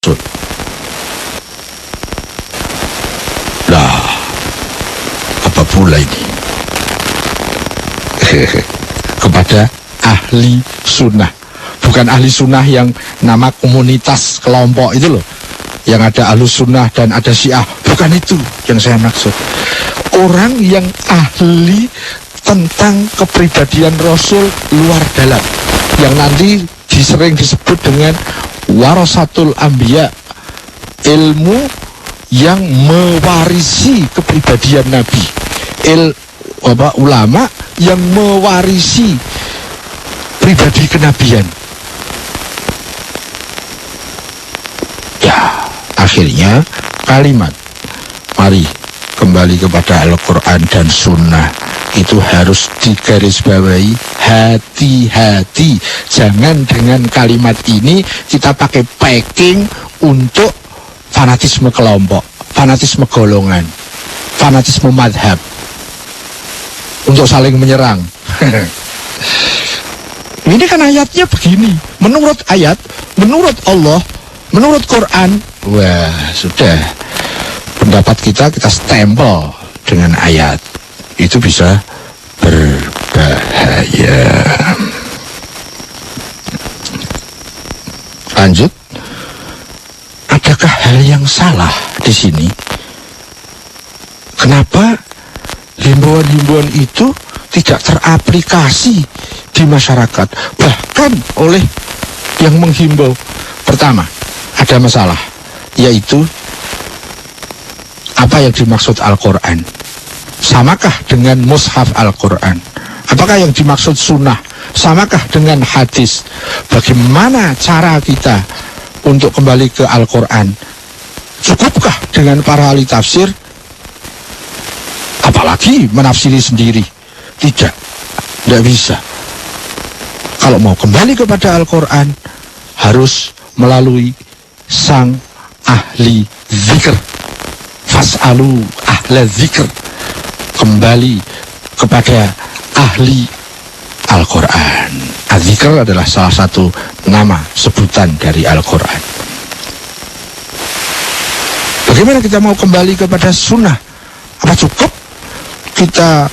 Lah, apa pula ini? Kepada ahli sunnah. Bukan ahli sunnah yang nama komunitas kelompok itu loh, yang ada ahlu sunnah dan ada syiah. Bukan itu yang saya maksud. Orang yang ahli tentang kepribadian Rasul luar dalam, yang nanti sering disebut dengan warasatul anbiya, ilmu yang mewarisi kepribadian Nabi, ulama yang mewarisi pribadi kenabian. Ya, akhirnya kalimat mari kembali kepada Al-Quran dan Sunnah itu harus digarisbawahi, hati-hati. Jangan dengan kalimat ini kita pakai packing untuk fanatisme kelompok, fanatisme golongan, fanatisme madhab, untuk saling menyerang. Ini kan ayatnya begini, menurut ayat, menurut Allah, menurut Quran. Wah, sudah, pendapat kita stempel dengan ayat. Itu bisa berbahaya. Lanjut. Adakah hal yang salah di sini? Kenapa himbauan-himbauan itu tidak teraplikasi di masyarakat, bahkan oleh yang menghimbau? Pertama, ada masalah, yaitu apa yang dimaksud Al-Quran? Samakah dengan mushaf Al-Quran? Apakah yang dimaksud sunnah? Samakah dengan hadis? Bagaimana cara kita untuk kembali ke Al-Quran? Cukupkah dengan para ahli tafsir? Apalagi menafsiri sendiri? Tidak bisa. Kalau mau kembali kepada Al-Quran, harus melalui sang ahli zikr. Fas'alu ahla zikr. Kembali kepada ahli Al-Quran. Az-zikr adalah salah satu nama sebutan dari Al-Quran. Bagaimana kita mau kembali kepada sunnah? Apa cukup kita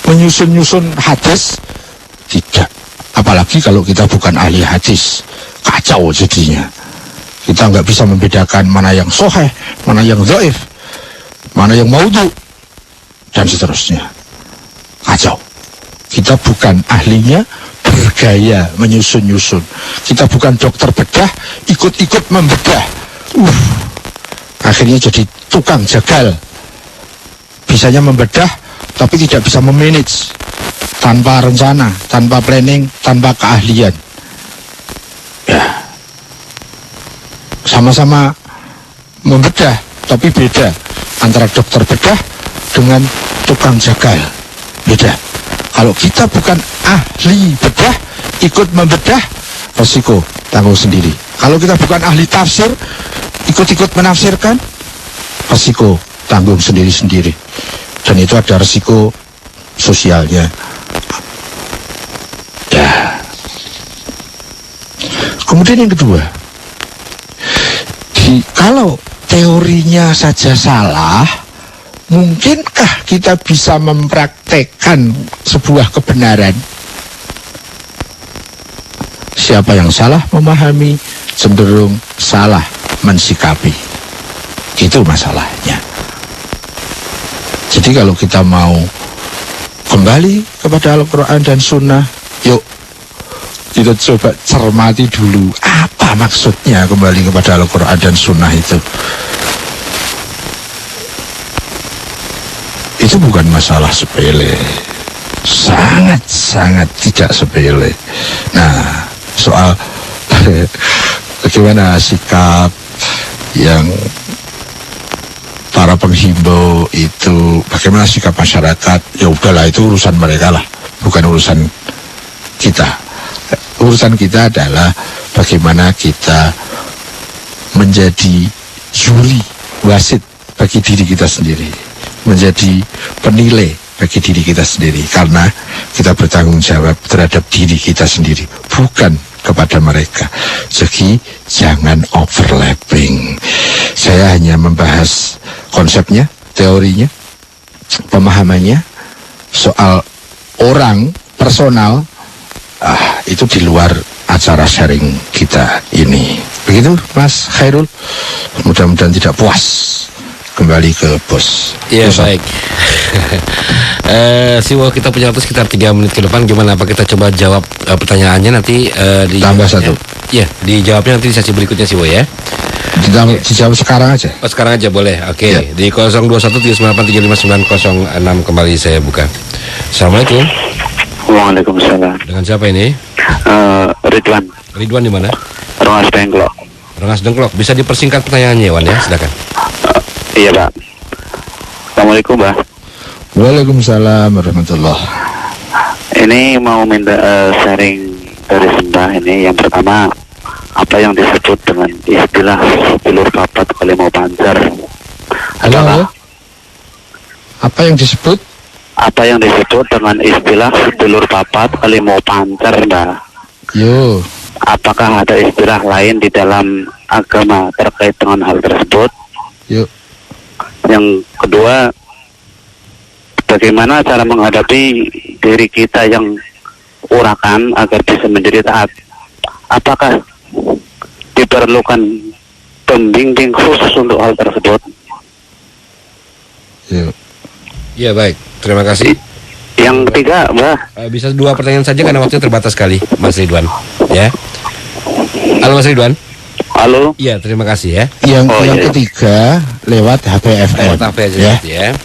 menyusun-nyusun hadis? Tidak. Apalagi kalau kita bukan ahli hadis. Kacau jadinya. Kita nggak bisa membedakan mana yang sahih, mana yang dhaif, mana yang maudhu, dan seterusnya. Kacau. Kita bukan ahlinya bergaya menyusun-nyusun. Kita bukan dokter bedah, ikut-ikut membedah. Akhirnya jadi tukang jagal. Bisanya membedah, tapi tidak bisa memanage. Tanpa rencana, tanpa planning, tanpa keahlian. Ya. Sama-sama membedah, tapi beda. Antara dokter bedah dengan tukang jagal. Beda. Kalau kita bukan ahli bedah, ikut membedah, resiko tanggung sendiri. Kalau kita bukan ahli tafsir, ikut-ikut menafsirkan, resiko tanggung sendiri-sendiri. Dan itu ada resiko sosialnya. Ya. Kemudian yang kedua, kalau teorinya saja salah, mungkinkah kita bisa mempraktekkan sebuah kebenaran? Siapa yang salah memahami, cenderung salah mensikapi. Itu masalahnya. Jadi kalau kita mau kembali kepada Al-Quran dan Sunnah, yuk kita coba cermati dulu apa maksudnya kembali kepada Al-Quran dan Sunnah itu. Itu bukan masalah sepele, sangat-sangat tidak sepele. Nah, soal bagaimana sikap yang para penghimbau itu, bagaimana sikap masyarakat, ya udahlah, itu urusan mereka lah, bukan urusan kita. Urusan kita adalah bagaimana kita menjadi juri wasit bagi diri kita sendiri, menjadi penilai bagi diri kita sendiri, karena kita bertanggung jawab terhadap diri kita sendiri, bukan kepada mereka. Jadi jangan overlapping. Saya hanya membahas konsepnya, teorinya, pemahamannya, soal orang personal, itu di luar acara sharing kita ini. Begitu Mas Khairul, mudah-mudahan tidak puas kembali ke bos. Iya, baik. Siwo, kita punya waktu sekitar 3 menit ke depan. Gimana, apa kita coba jawab pertanyaannya nanti tambah satu. Iya, dijawabnya nanti di sesi berikutnya Siwo ya. Dijawab sekarang aja. Oh, sekarang aja boleh. Oke. Ya. Di 021398359606 kembali saya buka. Assalamualaikum. Waalaikumsalam. Dengan siapa ini? Ridwan. Ridwan di mana? Rengas Dengklok. Rengas Dengklok. Bisa dipersingkat pertanyaannya, Wan ya, silakan. Iya, Pak. Assalamualaikum, Pak. Waalaikumsalam warahmatullahi. Ini mau minta sharing dari Sembah ini. Yang pertama, apa yang disebut dengan istilah sedulur papat kalimau pancer? Halo? Apa yang disebut? Apa yang disebut dengan istilah sedulur papat kalimau pancer, Mbak? Yo. Apakah ada istilah lain di dalam agama terkait dengan hal tersebut? Yuk. Yang kedua, bagaimana cara menghadapi diri kita yang urakan agar bisa menjadi taat? Apakah diperlukan pembimbing khusus untuk hal tersebut? Yuk. Iya, baik. Terima kasih. Yang ketiga, Mbak. Bisa 2 pertanyaan saja karena waktunya terbatas sekali, Mas Ridwan. Ya. Halo Mas Ridwan. Halo. Iya, terima kasih ya. Yang iya. ketiga lewat HPFM. Ya.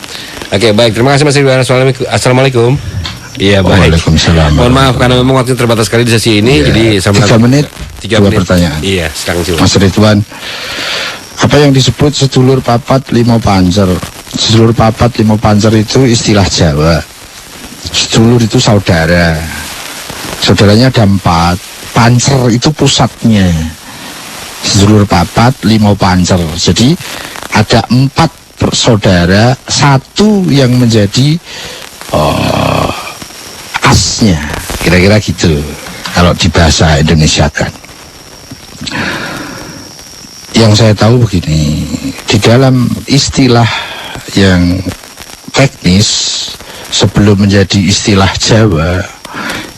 Oke, baik. Terima kasih Mas Ridwan. Assalamualaikum. Iya, baik. Waalaikumsalam. Mohon maaf karena memang waktu terbatas sekali di sesi ini, jadi 3 menit, 3 2 menit. pertanyaan. Iya, sekarang sih. Mas Ridwan, apa yang disebut sedulur papat limau pancer? Sedulur papat limau pancer itu istilah Jawa. Sedulur itu saudara. Saudaranya ada 4. Pancer itu pusatnya. Sedulur papat limau pancer. Jadi ada 4 bersaudara, 1 yang menjadi asnya. Kira-kira gitu kalau di bahasa Indonesia kan. Yang saya tahu begini, di dalam istilah yang teknis sebelum menjadi istilah Jawa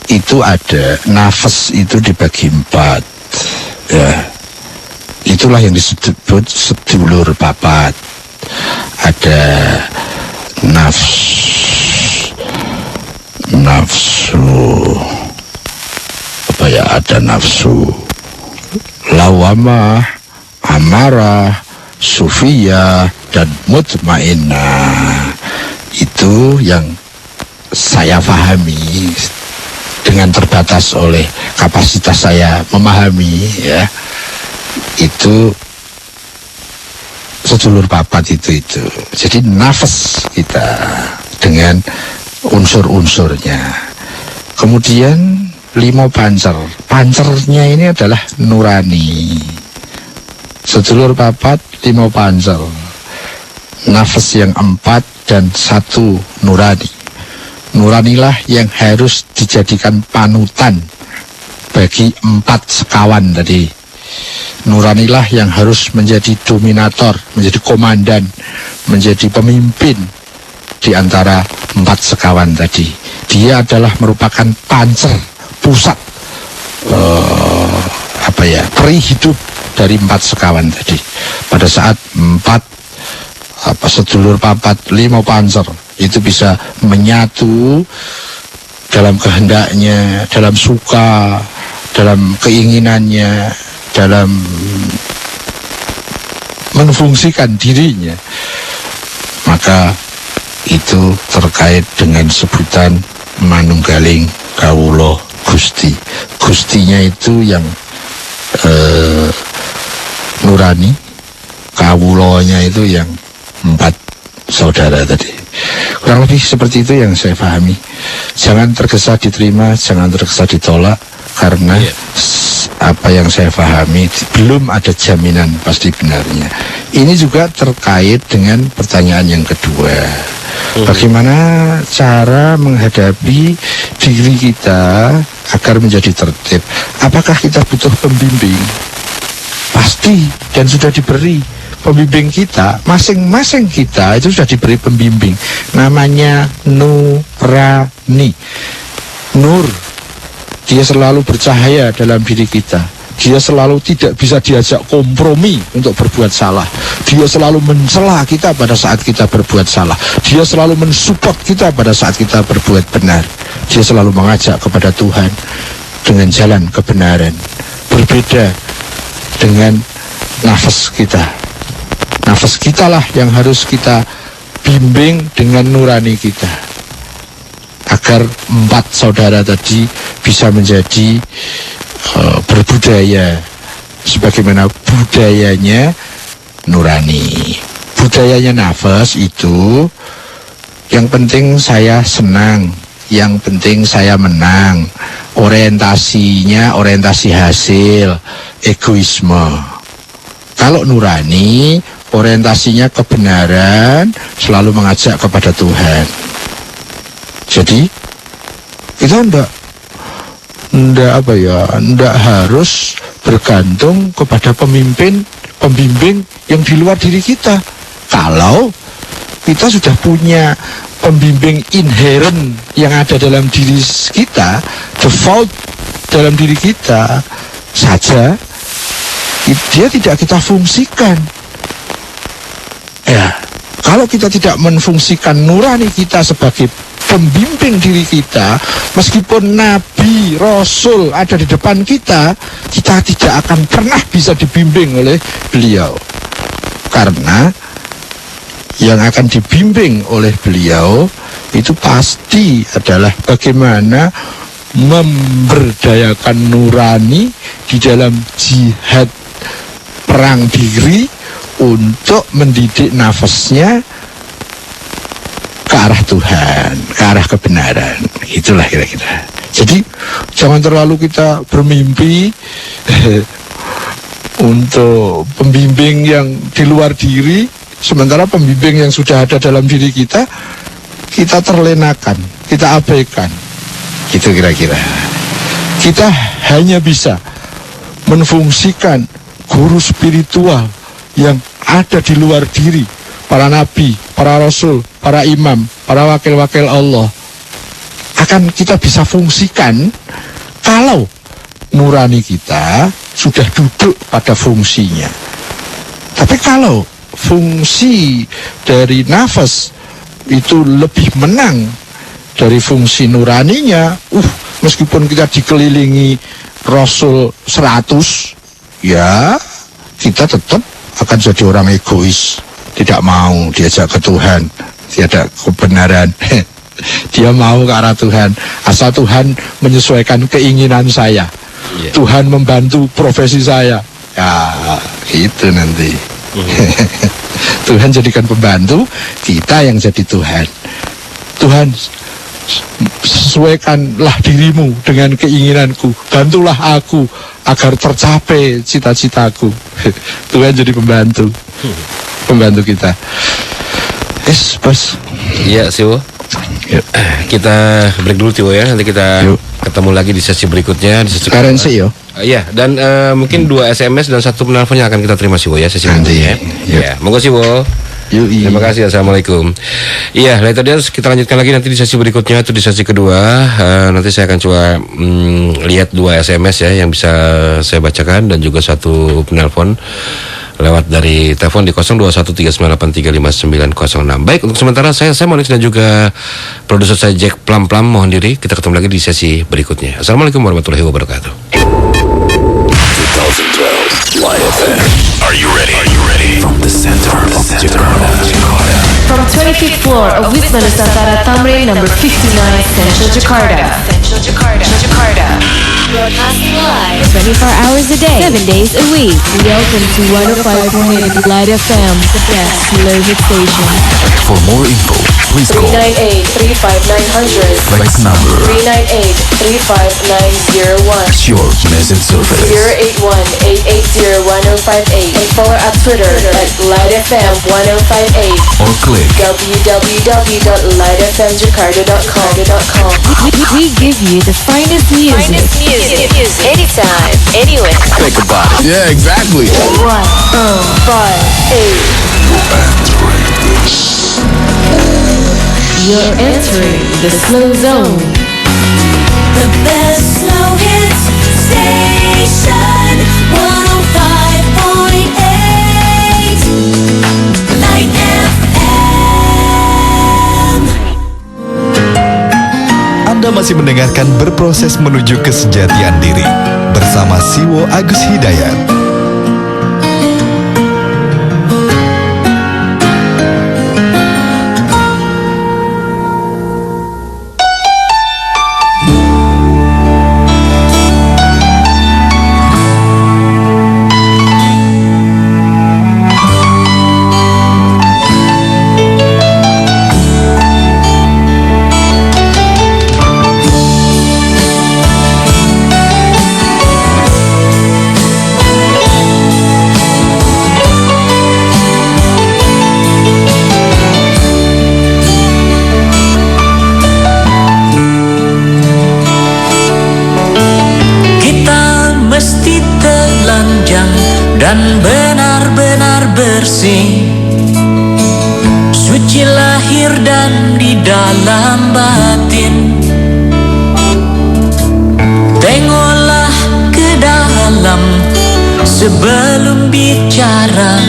itu ada nafas itu dibagi 4 ya, itulah yang disebut sedulur papat. Ada nafsu apa ya, ada nafsu lawamah, amarah, sufiyah, dan mutmainnah. Itu yang saya pahami dengan terbatas oleh kapasitas saya memahami ya. Itu sedulur papat itu. Jadi nafas kita dengan unsur-unsurnya. Kemudian limau pancer. Pancernya ini adalah nurani. Sedulur papat limau pancer. Nafas yang 4 dan 1 nurani. Nuranilah yang harus dijadikan panutan bagi 4 sekawan tadi. Nuranilah yang harus menjadi dominator, menjadi komandan, menjadi pemimpin di antara 4 sekawan tadi. Dia adalah merupakan pancer, pusat peri hidup dari 4 sekawan tadi. Pada saat 4 sedulur papat limau pancer itu bisa menyatu dalam kehendaknya, dalam suka, dalam keinginannya, dalam menfungsikan dirinya, maka itu terkait dengan sebutan manunggaling kawula Gusti. Gustinya itu yang nurani, kawulanya itu yang 4 saudara tadi. Kurang lebih seperti itu yang saya pahami. Jangan tergesa diterima, jangan tergesa ditolak, karena apa yang saya pahami belum ada jaminan pasti benarnya. Ini juga terkait dengan pertanyaan yang kedua. Bagaimana cara menghadapi diri kita agar menjadi tertib? Apakah kita butuh pembimbing? Pasti, dan sudah diberi pembimbing kita. Masing-masing kita itu sudah diberi pembimbing. Namanya nurani. Nur, dia selalu bercahaya dalam diri kita. Dia selalu tidak bisa diajak kompromi untuk berbuat salah. Dia selalu mencela kita pada saat kita berbuat salah. Dia selalu mensupport kita pada saat kita berbuat benar. Dia selalu mengajak kepada Tuhan dengan jalan kebenaran. Berbeda dengan nafas kita. Nafas kitalah yang harus kita bimbing dengan nurani kita, agar 4 saudara tadi bisa menjadi berbudaya sebagaimana budayanya nurani. Budayanya nafas itu, yang penting saya senang, yang penting saya menang. Orientasinya orientasi hasil, egoisme. Kalau nurani, orientasinya kebenaran, selalu mengajak kepada Tuhan. Jadi kita ndak harus bergantung kepada pembimbing yang di luar diri kita. Kalau kita sudah punya pembimbing inherent yang ada dalam diri kita, default dalam diri kita saja, dia tidak kita fungsikan. Ya, kalau kita tidak menfungsikan nurani kita sebagai pembimbing diri kita, meskipun Nabi, Rasul ada di depan kita, kita tidak akan pernah bisa dibimbing oleh beliau. Karena yang akan dibimbing oleh beliau itu pasti adalah bagaimana memberdayakan nurani di dalam jihad perang diri untuk mendidik nafasnya ke arah Tuhan, ke arah kebenaran. Itulah kira-kira. Jadi jangan terlalu kita bermimpi untuk pembimbing yang di luar diri, sementara pembimbing yang sudah ada dalam diri kita terlenakan, kita abaikan. Gitu kira-kira. Kita hanya bisa menfungsikan guru spiritual yang ada di luar diri, para nabi, para rasul, para imam, para wakil-wakil Allah, akan kita bisa fungsikan kalau nurani kita sudah duduk pada fungsinya. Tapi kalau fungsi dari nafas itu lebih menang dari fungsi nuraninya, meskipun kita dikelilingi rasul 100, ya kita tetap akan jadi orang egois, tidak mau diajak ke Tuhan, tidak kebenaran. Dia mau ke arah Tuhan, asal Tuhan menyesuaikan keinginan saya. Tuhan membantu profesi saya, ya itu nanti. Tuhan jadikan pembantu, kita yang jadi Tuhan. Tuhan, sesuaikanlah dirimu dengan keinginanku, bantulah aku agar tercapai cita-citaku. Tuhan jadi pembantu kita. Bos. Iya, Siwo. Kita break dulu, Tiwo, ya. Nanti kita ketemu lagi di sesi berikutnya, di sesi currency, yo. Iya, dan mungkin 2 SMS dan 1 penelpon yang akan kita terima, Siwo, ya, sesi nanti ya. Ya, monggo, Siwo. Terima kasih, assalamualaikum. Iya, later dia kita lanjutkan lagi nanti di sesi berikutnya, itu di sesi kedua. Nanti saya akan coba lihat 2 SMS ya yang bisa saya bacakan, dan juga 1 penelpon lewat dari telepon di 0213983596. Baik, untuk sementara saya Monix dan juga produser saya Jack Plam mohon diri. Kita ketemu lagi di sesi berikutnya. Assalamualaikum warahmatullahi wabarakatuh. 2012 YFM. Are you ready? From the center of Jakarta. From 25th floor of Wisma Nusantara Tamrin number 59, Central Jakarta. Broadcasting live 24 hours a day, 7 days a week. Welcome to 105.8 Light FM, the best low-hit station. For more info, please call 398-35900. flex number 398-35901. Sure Message Service 081-880-1058. And follow at Twitter at Light FM 1058. or click www.lightfmjakarta.com. We give you the finest music. Anytime, anywhere. think about it. Yeah, exactly. 105.8. You're entering the slow zone. The best slow hits station 105.8 Light FM. Anda masih mendengarkan Berproses Menuju Kesejatian Diri bersama Siwo Agus Hidayat. Dan benar-benar bersih, suci lahir dan di dalam batin. Tengoklah ke dalam sebelum bicara,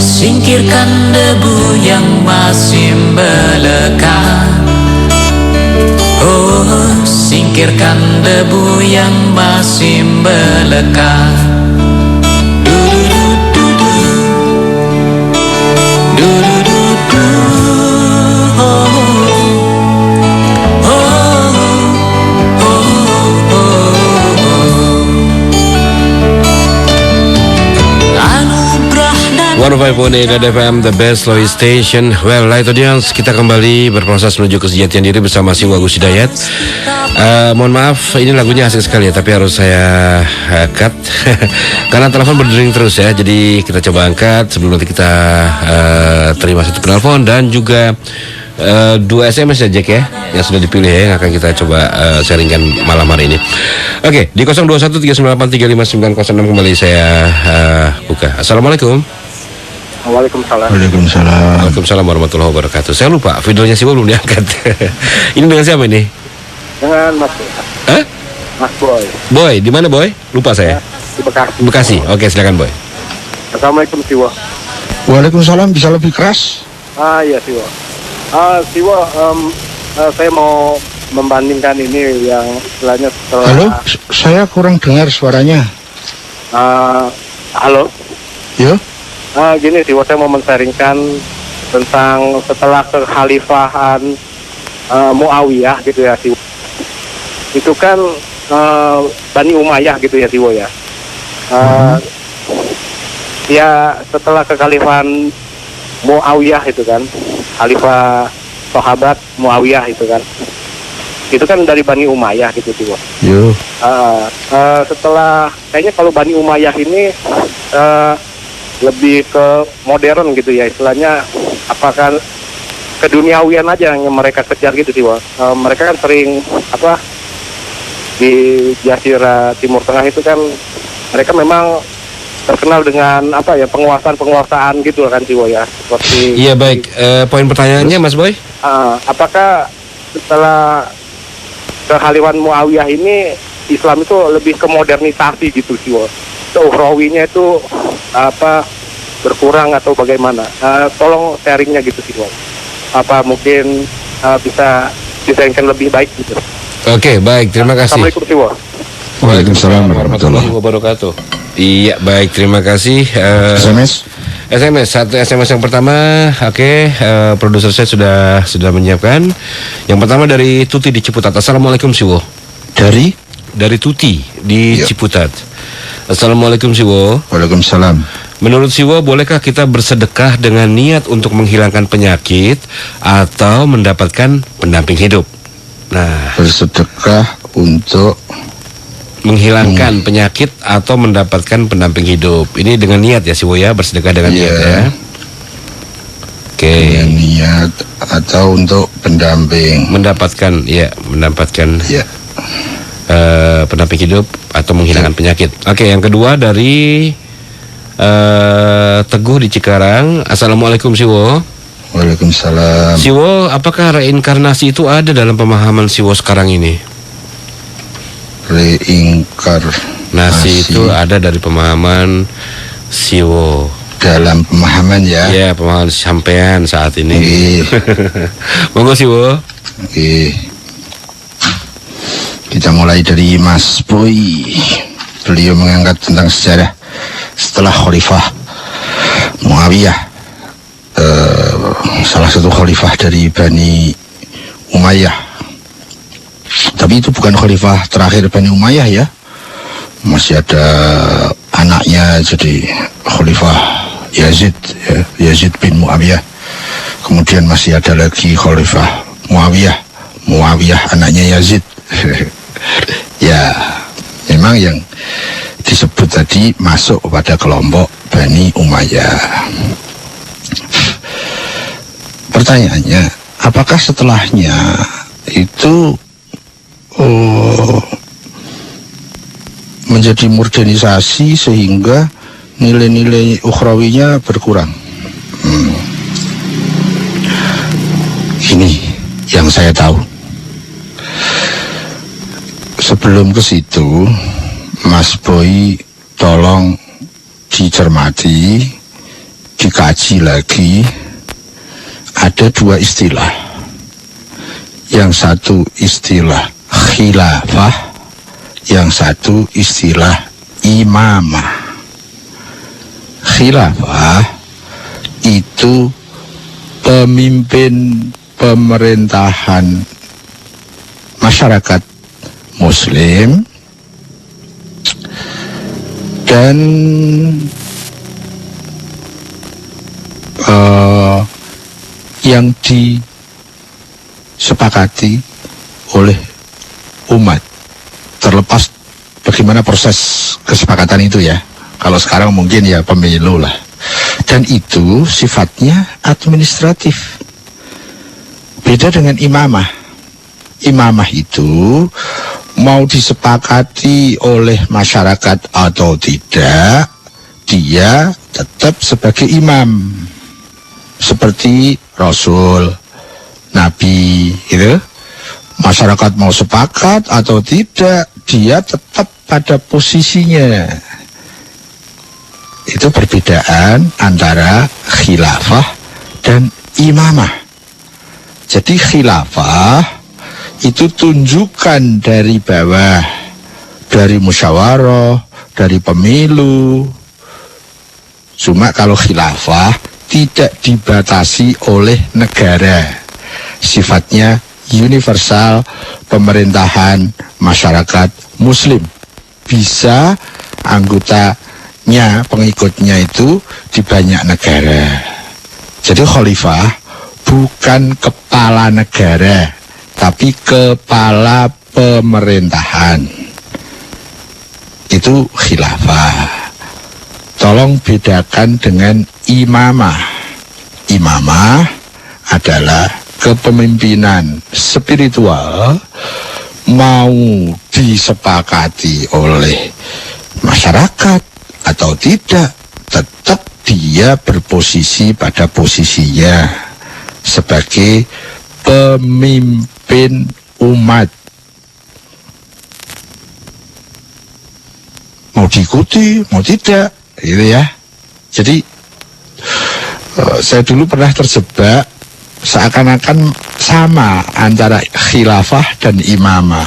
singkirkan debu yang masih melekat. Oh, singkirkan debu yang masih melekat. Light FM, the best slow station. Well, Light Audience, kita kembali berproses menuju kesejatian diri bersama Siwo Agus Hidayat. Mohon maaf, ini lagunya asik sekali ya, tapi harus saya cut karena telepon berdering terus ya. Jadi kita coba angkat sebelum nanti kita terima satu penelpon dan juga 2 SMS ya Jack ya, yang sudah dipilih ya, yang akan kita coba sharingkan malam hari ini. Oke, di 0213983596 kembali saya buka. Assalamualaikum. Waalaikumsalam. Waalaikumsalam warahmatullahi wabarakatuh. Saya lupa, videonya Siwo belum diangkat. Ini dengan siapa ini? Dengan Mas Hah? Mas Boy. Boy, di mana Boy? Lupa saya. Di Bekasi. Bekasi. Oke, silakan Boy. Assalamualaikum Siwo. Waalaikumsalam, bisa lebih keras? Iya Siwo. Siwo, saya mau membandingkan ini yang istilahnya setelah. Halo, saya kurang dengar suaranya. Halo. Yo. Gini Siwo, saya mau men-sharingkan tentang setelah kekhalifahan Muawiyah gitu ya Siwo. Itu kan Bani Umayyah gitu ya Siwo ya. Ya setelah kekhalifahan Muawiyah itu kan, khalifah sahabat Muawiyah itu kan dari Bani Umayyah gitu Siwo. Yo. Setelah kayaknya kalau Bani Umayyah ini lebih ke modern gitu ya, istilahnya apakah keduniawian aja yang mereka kejar gitu sih, mereka kan sering di Jazirah Timur Tengah itu kan mereka memang terkenal dengan penguasaan gitu kan sih ya, seperti. Iya baik, poin pertanyaannya Mas Boy. Apakah setelah kekhalifahan Muawiyah ini Islam itu lebih ke modernisasi gitu sih, Ukhrawinya itu berkurang atau bagaimana? Tolong sharingnya gitu sih, apa mungkin bisa disaingkan lebih baik gitu. Oke, baik, terima kasih. Assalamualaikum Siwo. Waalaikumsalam warahmatullahi wabarakatuh. Iya, baik, terima kasih. SMS? Satu SMS yang pertama, produser saya sudah menyiapkan. Yang pertama dari Tuti di Ciputat. Assalamualaikum Siwo. Dari Tuti di Ciputat. Assalamualaikum Siwo. Waalaikumsalam. Menurut Siwo, bolehkah kita bersedekah dengan niat untuk menghilangkan penyakit atau mendapatkan pendamping hidup? Nah, Bersedekah untuk menghilangkan penyakit atau mendapatkan pendamping hidup. Ini dengan niat ya Siwo ya, bersedekah dengan niat ya. Oke. dengan niat atau untuk pendamping. Mendapatkan pendamping hidup atau menghilangkan penyakit. Oke, yang kedua dari Teguh di Cikarang. Assalamualaikum Siwo. Waalaikumsalam. Siwo, apakah reinkarnasi itu ada dalam pemahaman Siwo sekarang ini? Reinkarnasi itu ada dari pemahaman Siwo. Dalam pemahaman ya. Ya, pemahaman sampean saat ini. Monggo Siwo. Oke. Kita mulai dari Mas Boy. Beliau mengangkat tentang sejarah setelah Khalifah Muawiyah, salah satu khalifah dari Bani Umayyah. Tapi itu bukan khalifah terakhir Bani Umayyah ya. Masih ada anaknya jadi khalifah Yazid ya, Yazid bin Muawiyah. Kemudian masih ada lagi khalifah Muawiyah anaknya Yazid. Ya, memang yang disebut tadi masuk pada kelompok Bani Umayyah. Pertanyaannya, apakah setelahnya itu menjadi modernisasi sehingga nilai-nilai ukhrawinya berkurang? Ini yang saya tahu. Sebelum ke situ, Mas Boy tolong dicermati, dikaji lagi. Ada dua istilah. Yang satu istilah khilafah, yang satu istilah imamah. Khilafah itu pemimpin pemerintahan masyarakat Muslim dan yang disepakati oleh umat, terlepas bagaimana proses kesepakatan itu ya. Kalau sekarang mungkin ya pemilu lah, dan itu sifatnya administratif. Beda dengan imamah. Imamah itu mau disepakati oleh masyarakat atau tidak, dia tetap sebagai imam, seperti Rasul, Nabi, gitu. Masyarakat mau sepakat atau tidak, dia tetap pada posisinya. Itu perbedaan antara khilafah dan imamah. Jadi khilafah itu tunjukan dari bawah, dari musyawarah, dari pemilu. Cuma kalau khilafah tidak dibatasi oleh negara, sifatnya universal, pemerintahan masyarakat Muslim. Bisa anggotanya, pengikutnya itu di banyak negara. Jadi khalifah bukan kepala negara, tapi kepala pemerintahan. Itu khilafah. Tolong bedakan dengan imamah. Imamah adalah kepemimpinan spiritual, mau disepakati oleh masyarakat atau tidak, tetap dia berposisi pada posisinya sebagai pemimpin umat. Mau diikuti, mau tidak, gitu ya. Jadi saya dulu pernah terjebak seakan-akan sama antara khilafah dan imamah.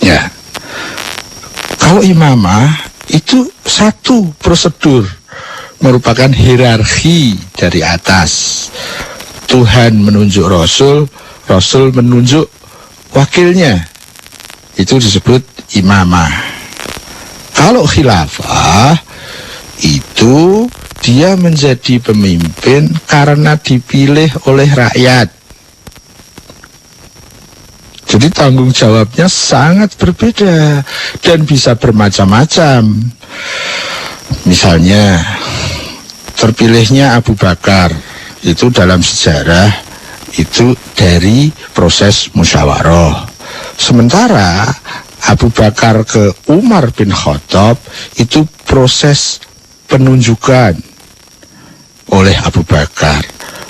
Ya, kalau imamah itu satu prosedur, merupakan hierarki dari atas. Tuhan menunjuk Rasul, Rasul menunjuk wakilnya, itu disebut imamah. Kalau khilafah itu dia menjadi pemimpin karena dipilih oleh rakyat. Jadi tanggung jawabnya sangat berbeda dan bisa bermacam-macam. Misalnya terpilihnya Abu Bakar itu dalam sejarah itu dari proses musyawarah. Sementara Abu Bakar ke Umar bin Khattab itu proses penunjukan oleh Abu Bakar.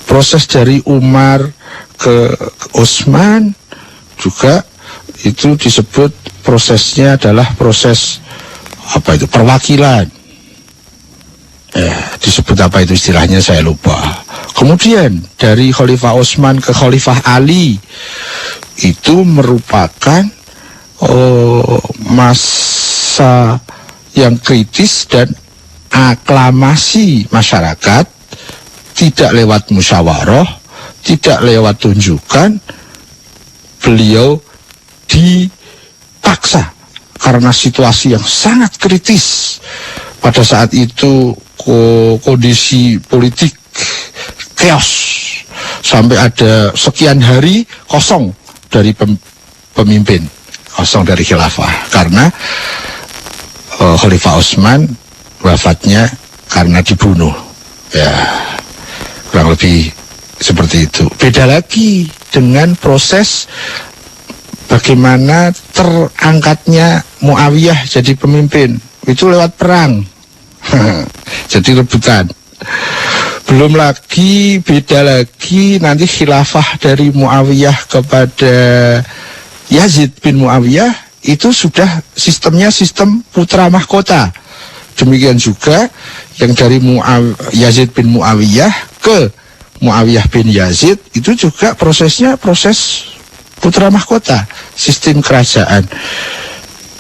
Proses dari Umar ke Utsman juga itu disebut prosesnya adalah proses perwakilan. Disebut apa itu istilahnya saya lupa. Kemudian dari Khalifah Utsman ke Khalifah Ali itu merupakan masa yang kritis dan aklamasi masyarakat, tidak lewat musyawarah, tidak lewat tunjukan, beliau dipaksa karena situasi yang sangat kritis. Pada saat itu kondisi politik chaos, sampai ada sekian hari kosong dari pemimpin, kosong dari khilafah karena Khalifah Utsman wafatnya karena dibunuh. Ya, kurang lebih seperti itu. Beda lagi dengan proses bagaimana terangkatnya Muawiyah jadi pemimpin. Itu lewat perang. Jadi rebutan. Belum lagi, beda lagi nanti khilafah dari Muawiyah kepada Yazid bin Muawiyah itu sudah sistemnya sistem putra mahkota. Demikian juga yang dari Yazid bin Muawiyah ke Muawiyah bin Yazid itu juga prosesnya proses putra mahkota, sistem kerajaan.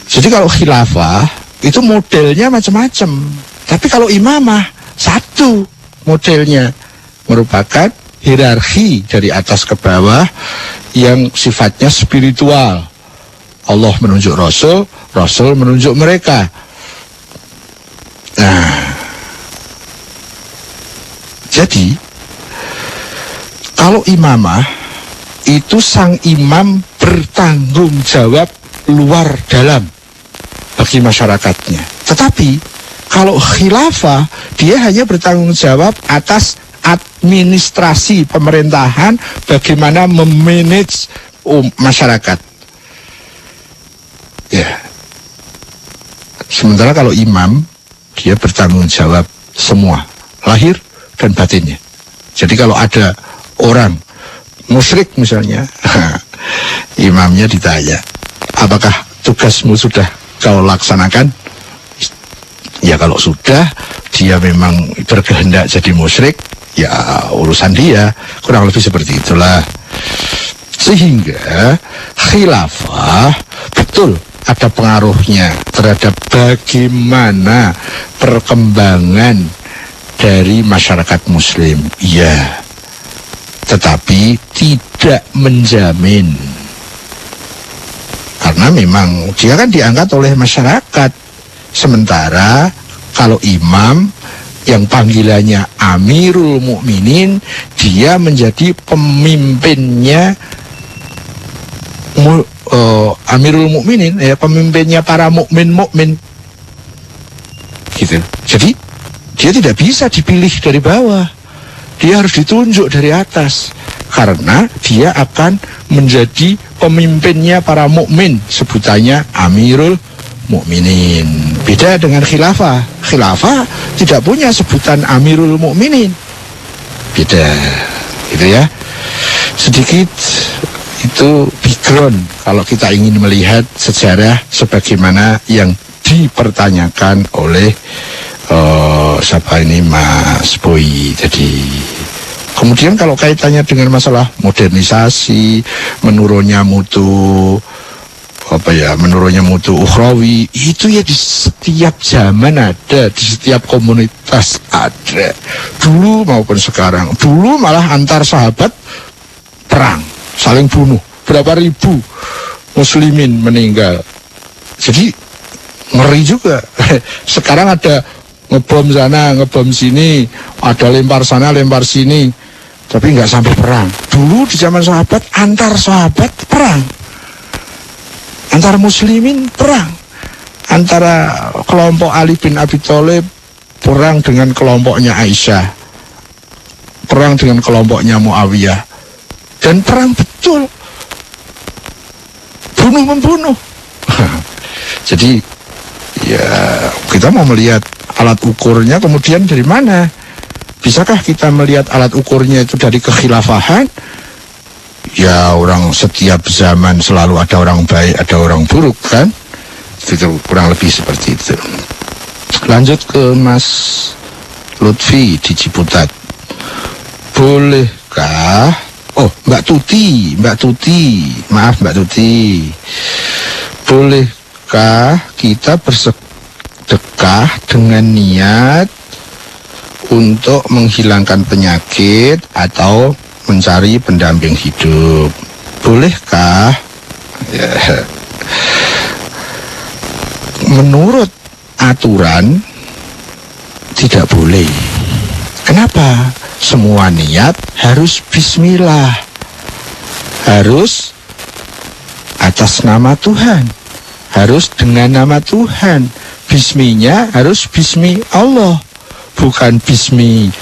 Jadi kalau khilafah itu modelnya macam-macam. Tapi kalau imamah satu modelnya, merupakan hierarki dari atas ke bawah yang sifatnya spiritual. Allah menunjuk Rasul, Rasul menunjuk mereka. Nah, jadi kalau imamah itu sang imam bertanggung jawab luar dalam bagi masyarakatnya. Tetapi kalau khilafah dia hanya bertanggung jawab atas administrasi pemerintahan, bagaimana memanage masyarakat. Ya. Sementara kalau imam dia bertanggung jawab semua, lahir dan batinnya. Jadi kalau ada orang musyrik misalnya, imamnya ditanya, apakah tugasmu sudah kau laksanakan? Ya kalau sudah, dia memang berkehendak jadi musyrik, ya urusan dia. Kurang lebih seperti itulah. Sehingga khilafah betul ada pengaruhnya terhadap bagaimana perkembangan dari masyarakat muslim. Ya, tetapi tidak menjamin. Karena memang dia kan diangkat oleh masyarakat. Sementara kalau imam yang panggilannya Amirul Mukminin, dia menjadi pemimpinnya Amirul Mukminin, ya, pemimpinnya para mukmin. Gitu. Jadi dia tidak bisa dipilih dari bawah. Dia harus ditunjuk dari atas karena dia akan menjadi pemimpinnya para mukmin, sebutannya Amirul Mukminin. Beda dengan khilafah. Khilafah tidak punya sebutan Amirul Mukminin. Beda. Gitu ya. Sedikit itu background kalau kita ingin melihat sejarah sebagaimana yang dipertanyakan oleh siapa ini Mas Boy tadi. Kemudian kalau kaitannya dengan masalah modernisasi, menurunnya mutu menurunnya mutu ukhrawi, itu ya di setiap zaman ada, di setiap komunitas ada, dulu maupun sekarang. Dulu malah antar sahabat perang, saling bunuh, berapa ribu muslimin meninggal. Jadi ngeri juga. Sekarang ada ngebom sana, ngebom sini, ada lempar sana, lempar sini, tapi nggak sampai perang. Dulu di zaman sahabat, antar sahabat perang, antar muslimin perang, antara kelompok Ali bin Abi Thalib perang dengan kelompoknya Aisyah, perang dengan kelompoknya Muawiyah, dan perang betul, bunuh-membunuh. Jadi ya kita mau melihat alat ukurnya kemudian dari mana? Bisakah kita melihat alat ukurnya itu dari kekhilafahan? Ya orang setiap zaman selalu ada orang baik, ada orang buruk kan? Itu kurang lebih seperti itu. Lanjut ke Mas Lutfi di Ciputat. Bolehkah? Oh, Mbak Tuti. Maaf Mbak Tuti. Bolehkah kita bersedekah dengan niat untuk menghilangkan penyakit atau mencari pendamping hidup? Bolehkah? Ya. Menurut aturan tidak boleh. Kenapa? Semua niat harus bismillah, harus atas nama Tuhan, harus dengan nama Tuhan. Bisminya harus bismi Allah, bukan bismi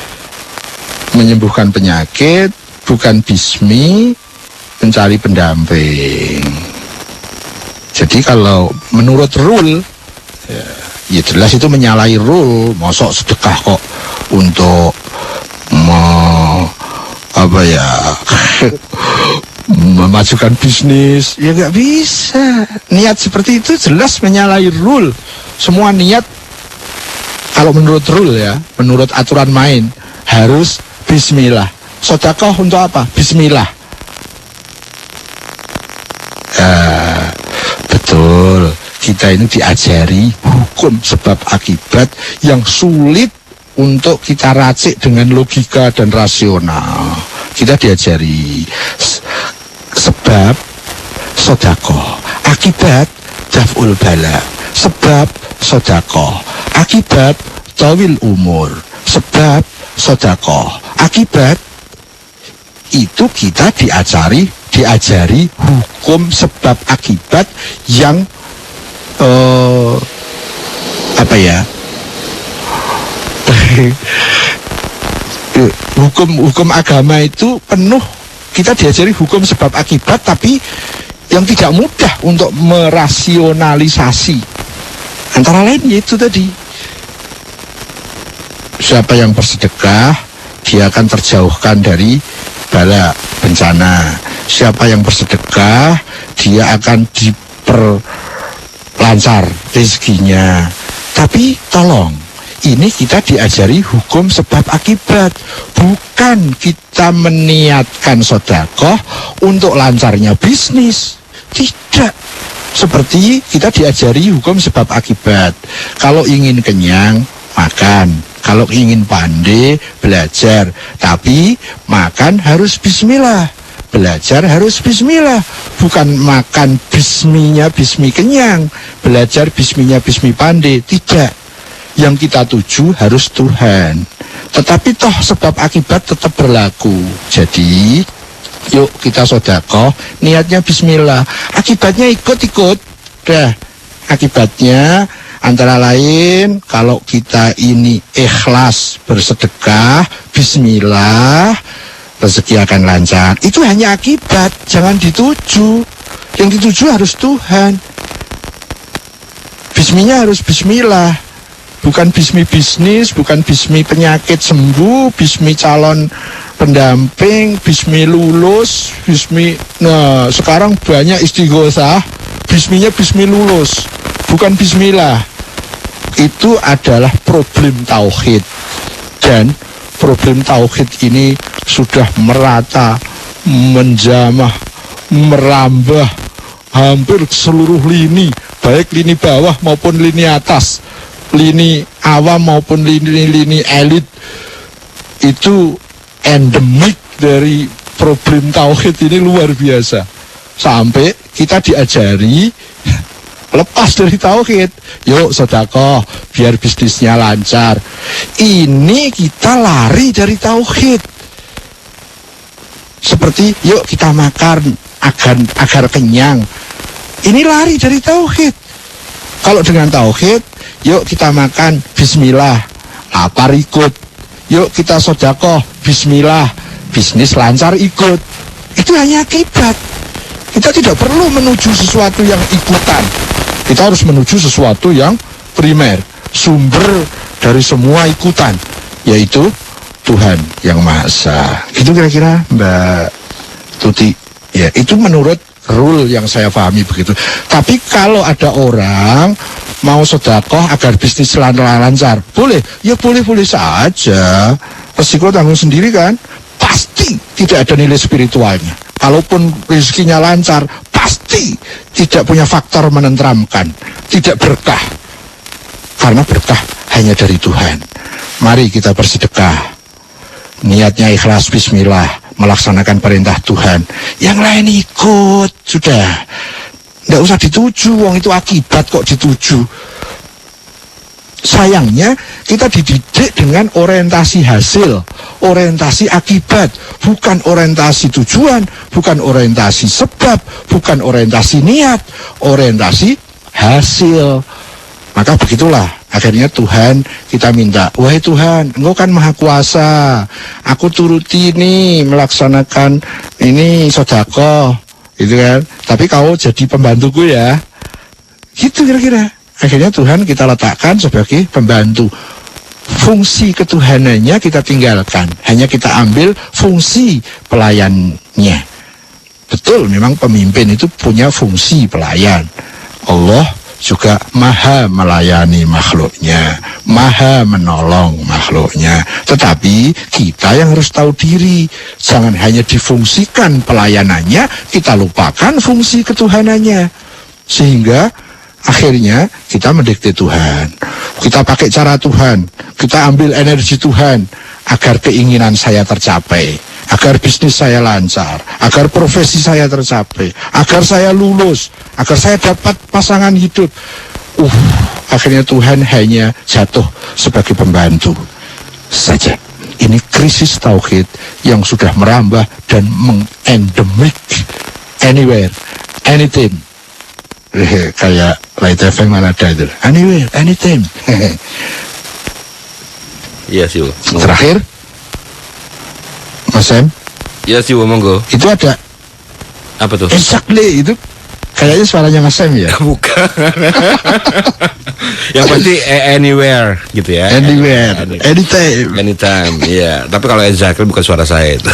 menyembuhkan penyakit, bukan bismi mencari pendamping. Jadi kalau menurut rule, ya jelas itu menyalahi rule. Mosok sedekah kok untuk memajukan bisnis, ya nggak bisa. Niat seperti itu jelas menyalahi rule. Semua niat kalau menurut rule ya, menurut aturan main harus bismillah. Sedekah untuk apa? Bismillah. Betul. Kita ini diajari hukum sebab akibat yang sulit untuk kita racik dengan logika dan rasional. Kita diajari sebab sedekah, akibat daf'ul bala, sebab sedekah, akibat tawil umur, sebab sedekah, akibat itu kita diajari hukum sebab akibat yang hukum agama itu penuh, kita diajari hukum sebab akibat, tapi yang tidak mudah untuk merasionalisasi. Antara lain yaitu tadi, siapa yang bersedekah dia akan terjauhkan dari bala bencana. Siapa yang bersedekah dia akan diperlancar rezekinya. Tapi tolong, ini kita diajari hukum sebab akibat, bukan kita meniatkan sedekah untuk lancarnya bisnis. Tidak. Seperti kita diajari hukum sebab akibat. Kalau ingin kenyang, makan. Kalau ingin pandai, belajar. Tapi makan harus bismillah, belajar harus bismillah. Bukan makan bisminya bismi kenyang, belajar bisminya bismi pandai. Tidak. Yang kita tuju harus Tuhan. Tetapi toh sebab akibat tetap berlaku. Jadi yuk kita sedekah, niatnya bismillah, akibatnya ikut-ikut. Dah, akibatnya antara lain kalau kita ini ikhlas bersedekah, bismillah, rezeki akan lancar. Itu hanya akibat, jangan dituju. Yang dituju harus Tuhan. Bisminya harus bismillah, bukan bismi bisnis, bukan bismi penyakit sembuh, bismi calon pendamping, bismi lulus, bismi. Nah, sekarang banyak istighosah, bisminya bismi lulus, bukan bismillah. Itu adalah problem tauhid, dan problem tauhid ini sudah merata, menjamah, merambah hampir seluruh lini, baik lini bawah maupun lini atas, lini awam maupun lini elit. Itu endemik dari problem tauhid ini luar biasa. Sampai kita diajari lepas dari tauhid. Yuk sedekah biar bisnisnya lancar. Ini kita lari dari tauhid. Seperti yuk kita makan agar kenyang. Ini lari dari tauhid. Kalau dengan tauhid, yuk kita makan bismillah, lapar ikut. Yuk kita sedekah bismillah, bisnis lancar ikut. Itu hanya akibat. Kita tidak perlu menuju sesuatu yang ikutan. Kita harus menuju sesuatu yang primer, sumber dari semua ikutan, yaitu Tuhan yang Maha Esa. Gitu kira-kira Mbak Tuti. Ya, itu menurut rule yang saya pahami begitu. Tapi kalau ada orang mau sedekah agar bisnis lancar, boleh? Ya boleh-boleh saja. Resiko tanggung sendiri kan. Pasti tidak ada nilai spiritualnya. Kalaupun rezekinya lancar, pasti tidak punya faktor menenteramkan, tidak berkah. Karena berkah hanya dari Tuhan. Mari kita bersedekah. Niatnya ikhlas, bismillah, melaksanakan perintah Tuhan. Yang lain ikut, sudah. Nggak usah dituju, wong itu akibat kok dituju. Sayangnya kita dididik dengan orientasi hasil, orientasi akibat, bukan orientasi tujuan, bukan orientasi sebab, bukan orientasi niat, orientasi hasil. Maka begitulah akhirnya Tuhan kita minta, wahai Tuhan, Engkau kan Maha Kuasa, aku turuti ini melaksanakan ini sedekah, gitu kan? Tapi kau jadi pembantuku ya, gitu kira-kira. Akhirnya Tuhan kita letakkan sebagai pembantu. Fungsi ketuhanannya kita tinggalkan. Hanya kita ambil fungsi pelayannya. Betul, memang pemimpin itu punya fungsi pelayan. Allah juga maha melayani makhluknya, maha menolong makhluknya. Tetapi kita yang harus tahu diri. Jangan hanya difungsikan pelayanannya, kita lupakan fungsi ketuhanannya. Sehingga akhirnya kita mendikte Tuhan. Kita pakai cara Tuhan. Kita ambil energi Tuhan agar keinginan saya tercapai, agar bisnis saya lancar, agar profesi saya tercapai, agar saya lulus, agar saya dapat pasangan hidup. Akhirnya Tuhan hanya jatuh sebagai pembantu saja. Ini krisis tauhid yang sudah merambah dan mengendemik anywhere, anything. Kayak Light FM mana ada itu, anywhere, anytime. Iya sih, Terakhir Mas Sam. Iya sih, monggo. Itu ada apa tuh? Exactly, itu kayaknya suaranya Mas Sam ya. Bukan. Yang pasti anywhere gitu ya. Anywhere, anytime. Iya. Tapi kalau exactly bukan suara saya itu.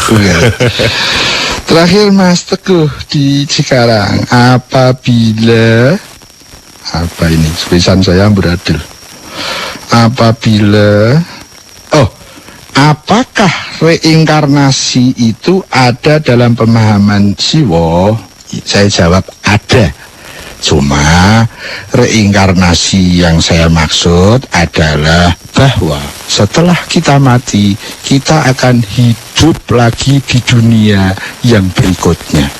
Terakhir Mas Teguh di Cikarang, apabila apa ini tulisan saya beradil. Apakah reinkarnasi itu ada dalam pemahaman Siwo? Saya jawab ada. Cuma reinkarnasi yang saya maksud adalah bahwa setelah kita mati, kita akan hidup lagi di dunia yang berikutnya.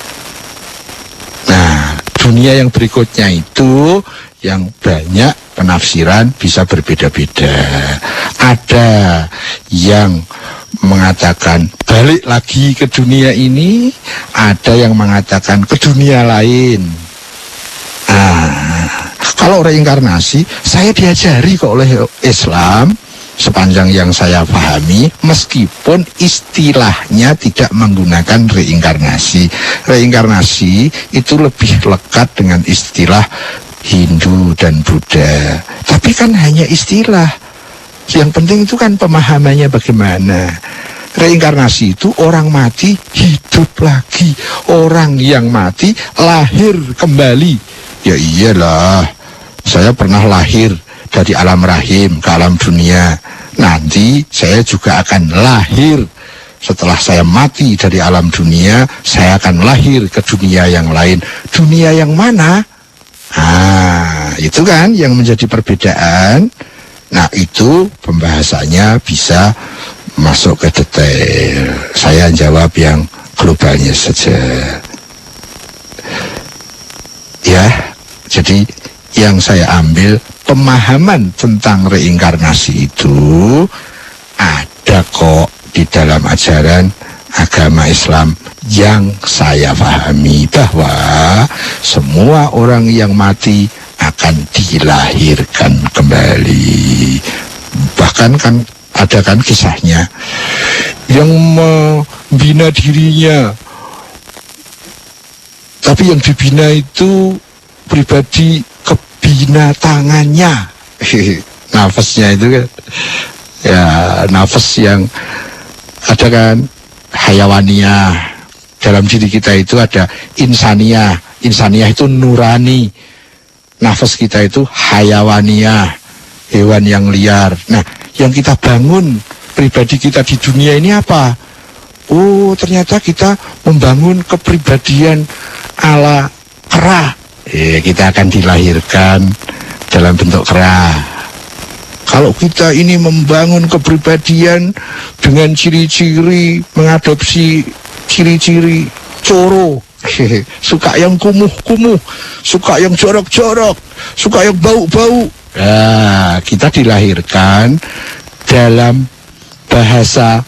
Nah, dunia yang berikutnya itu yang banyak penafsiran bisa berbeda-beda. Ada yang mengatakan balik lagi ke dunia ini, ada yang mengatakan ke dunia lain. Kalau reinkarnasi, saya diajari kok oleh Islam sepanjang yang saya pahami, meskipun istilahnya tidak menggunakan reinkarnasi. Reinkarnasi itu lebih lekat dengan istilah Hindu dan Buddha. Tapi kan hanya istilah. Yang penting itu kan pemahamannya bagaimana. Reinkarnasi itu orang mati hidup lagi. Orang yang mati lahir kembali. Ya iyalah, saya pernah lahir dari alam rahim ke alam dunia. Nanti saya juga akan lahir. Setelah saya mati dari alam dunia, saya akan lahir ke dunia yang lain. Dunia yang mana? Itu kan yang menjadi perbedaan. Nah, itu pembahasannya bisa masuk ke detail. Saya jawab yang globalnya saja. Ya, jadi yang saya ambil pemahaman tentang reinkarnasi itu ada kok di dalam ajaran agama Islam yang saya pahami, bahwa semua orang yang mati akan dilahirkan kembali. Bahkan kan ada kan kisahnya yang membina dirinya, tapi yang dibina itu pribadi kebinatangannya. Nafasnya itu kan, ya nafas yang ada kan hayawaniyah. Dalam diri kita itu ada insaniyah. Insaniyah itu nurani. Nafas kita itu hayawaniyah, hewan yang liar. Nah, yang kita bangun pribadi kita di dunia ini apa? Oh, ternyata kita membangun kepribadian ala kera. Kita akan dilahirkan dalam bentuk kera. Kalau kita ini membangun kepribadian dengan ciri-ciri, mengadopsi ciri-ciri coro, suka yang kumuh-kumuh, suka yang jorok-jorok, suka yang bau-bau. Nah, kita dilahirkan dalam bahasa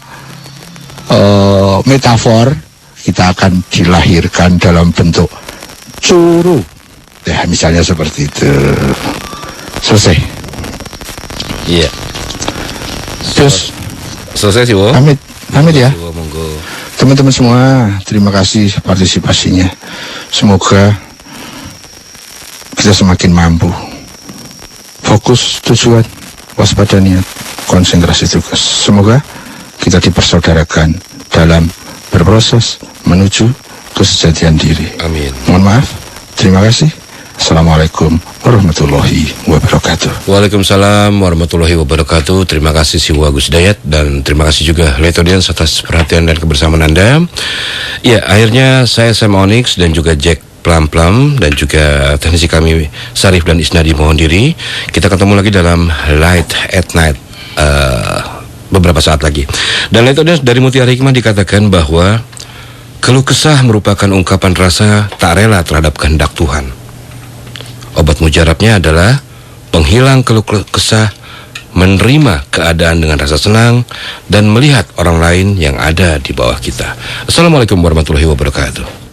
metafor, kita akan dilahirkan dalam bentuk coro. Ya, misalnya seperti itu. Selesai. Iya. Terus selesai sih, Wo. Pamit ya. Wo, monggo. Teman-teman semua, terima kasih partisipasinya. Semoga kita semakin mampu. Fokus, tujuan, waspada niat, konsentrasi tugas. Semoga kita dipersaudarakan dalam berproses menuju kesejatian diri. Amin. Mohon maaf. Terima kasih. Assalamualaikum warahmatullahi wabarakatuh. Waalaikumsalam warahmatullahi wabarakatuh. Terima kasih Siwo Agus Hidayat, dan terima kasih juga Letodians atas perhatian dan kebersamaan Anda. Ya, akhirnya saya Sam Onyx dan juga Jack Plum dan juga teknisi kami Sarif dan Isnadi mohon diri. Kita ketemu lagi dalam Light at Night beberapa saat lagi. Dan Letodians, dari Mutiara Hikmah dikatakan bahwa keluh kesah merupakan ungkapan rasa tak rela terhadap kehendak Tuhan. Obat mujarabnya adalah penghilang keluh kesah, menerima keadaan dengan rasa senang, dan melihat orang lain yang ada di bawah kita. Assalamualaikum warahmatullahi wabarakatuh.